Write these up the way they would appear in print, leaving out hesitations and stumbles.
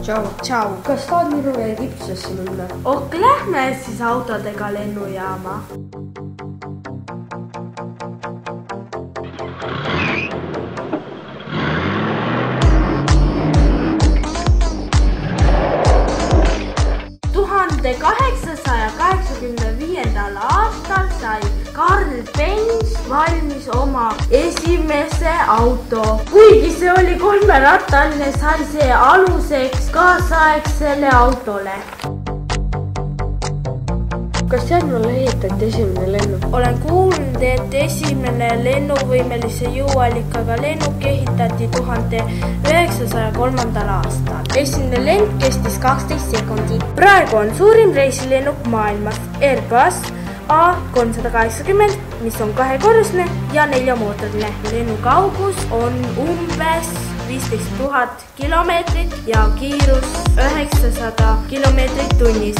Tšau. Tšau. Kas tahad minuga Egiptusesse minna? Ok, lähme siis autodega lennujaama. aastal sai Karl Benz valmis oma esimese auto. Kuigi see oli 3-rattaline, sai see aluseks kaasaegsele autole. Kas tead, mulle ehitati esimene lennuk? Olen kuulnud, et esimene lennuvõimelise jõuallikaga lennuk ehitati 1903. aastal. Esimene lend kestis 12 sekundit. Praegu on suurim reisilennuk maailmas Airbus A380, mis on 2-korrusne ja 4-mootoriline. Lennu kaugus on umbes 15 000 kilomeetrit ja kiirus 900 kilomeetrit tunnis.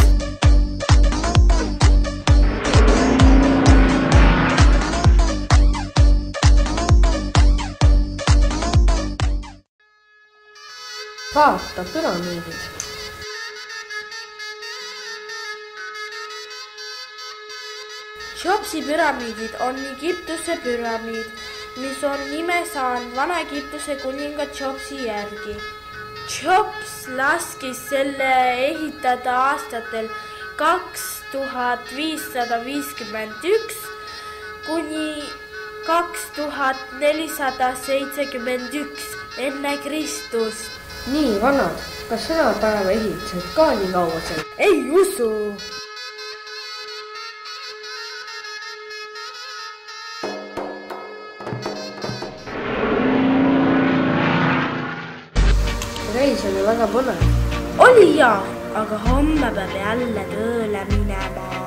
Vaata, püramiidid. Cheopsi püramiidid on Egiptuse püramiid, mis on nime saanud Vana-Egiptuse kuninga Cheopsi järgi. Cheops laskis selle ehitada aastatel 2551 kuni 2471 enne Kristust. Nii vanad, kas sõnapäeva ehitused ka nii kaua seal? Ei usu! Reis oli väga põnev. Oli jaa, aga homme peab jälle tööle minema.